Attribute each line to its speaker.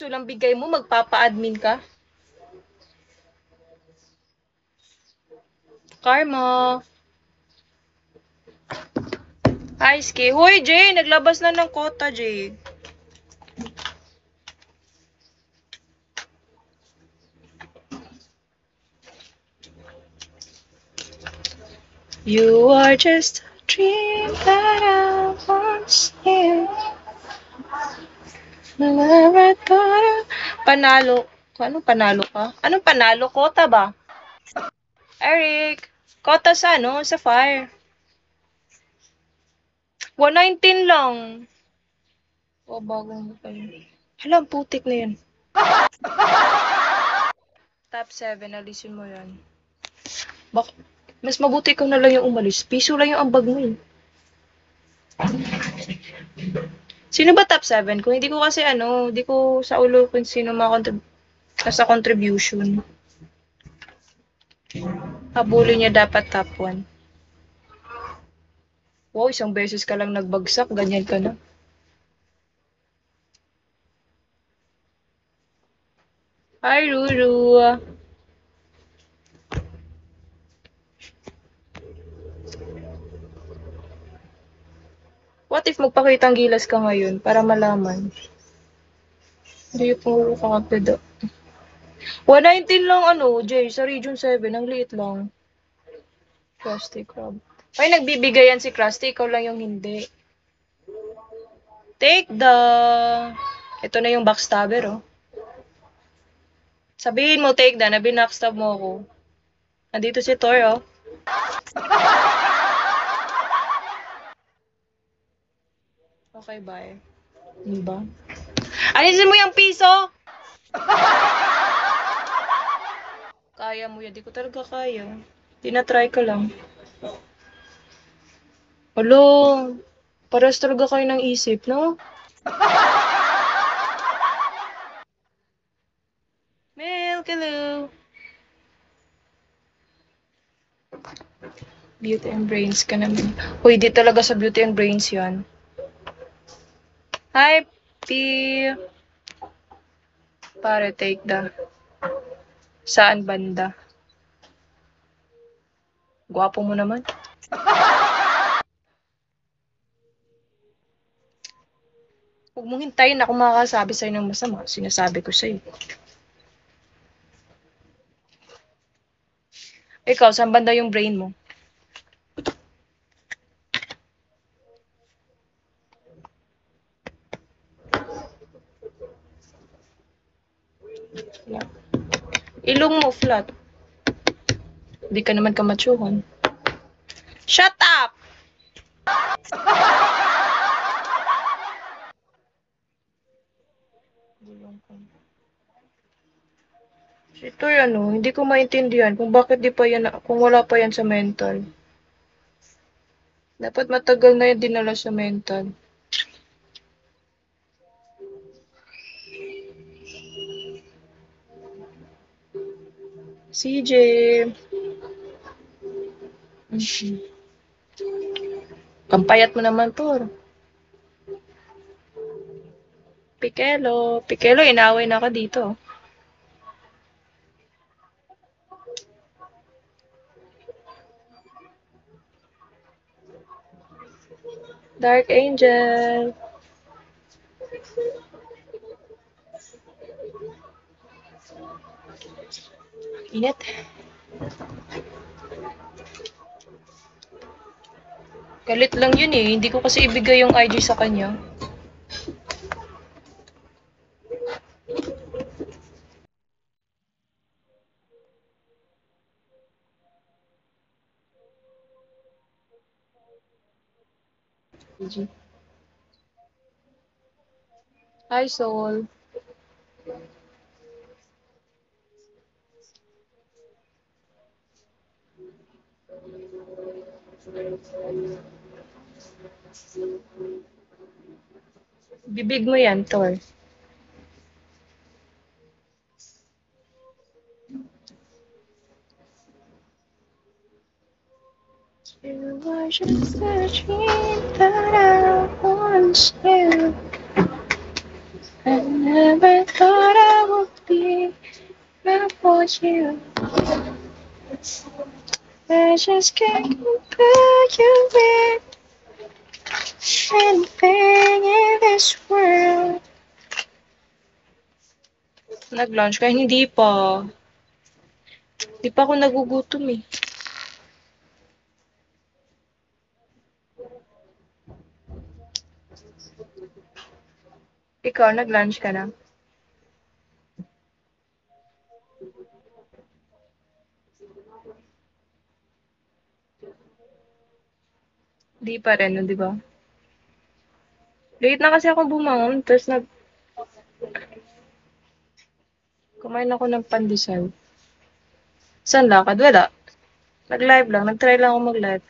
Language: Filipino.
Speaker 1: piso lang bigay mo, magpapa-admin ka? Karma. Ice Ski. Hoy, Jay, naglabas na ng quota, Jay. You are just a dream that I once knew. Never thought of... Panalo. Anong panalo ka? Anong panalo? Quota ba? Eric, quota sa ano? Sa fire. 119 lang. O, bagong pa yun. Hala, putik na yan. Top 7, alisin mo yan. Mas mabuti ikaw na lang yung umalis. Piso lang yung ambag mo eh. Sino ba top 7? Kung hindi ko kasi hindi ko sa ulo kung sino sa contribution. Habulin niya dapat top 1. Wow, isang beses ka lang nagbagsak, ganyan ka na. Hi, Ruru. What if magpakitang gilas ka ngayon para malaman? Hindi po kakapida. 119 lang Jay, sa Region 7, ang liit lang. Krusty Krab. Ay, nagbibigayan si Krusty, ikaw lang yung hindi. Take the... Ito na yung backstabber, oh. Sabihin mo, take the, na binackstab mo ako. Nandito si Thor, oh. Okay, bye. Diba? Alisin mo yung piso! Kaya mo yan. Di ko talaga kaya. Tinatry ko lang. Alo, paras talaga kayo ng isip, no? Milk, hello. Beauty and Brains ka naman. Uy, di talaga sa Beauty and Brains yan. Hi, P. Pare, take the. Saan banda? Gwapo mo naman. Huwag mong hintayin ako makakasabi sa'yo ng masama. Sinasabi ko sa'yo. Ikaw, saan banda yung brain mo? Ilong mo flat. Hindi ka naman kamachuhan. Shut up! Ito hindi ko maintindihan kung bakit di pa yan, kung wala pa yan sa mental. Dapat matagal na yan dinala sa mental. CJ. Kampayat mo naman to. Pikelo. Pikelo, inaway na ka dito. Dark Angel. Init. Galit lang yun eh. Hindi ko kasi ibigay yung IG sa kanya. Hi, Soul. Bibig mo yan, Thor. You are just a dream that I once knew. I never thought I would be there for you. I just can't compare you with anything in this world. Nag-lunch ka? Hindi pa. Hindi pa ako nagugutom eh. Ikaw, nag-lunch ka na? Di pa rin, no, di ba? Late na kasi ako bumangon, tapos kumain ako ng pandesal. Saan lakad? Wala. Nag-live lang. Nag-try lang ako mag-live.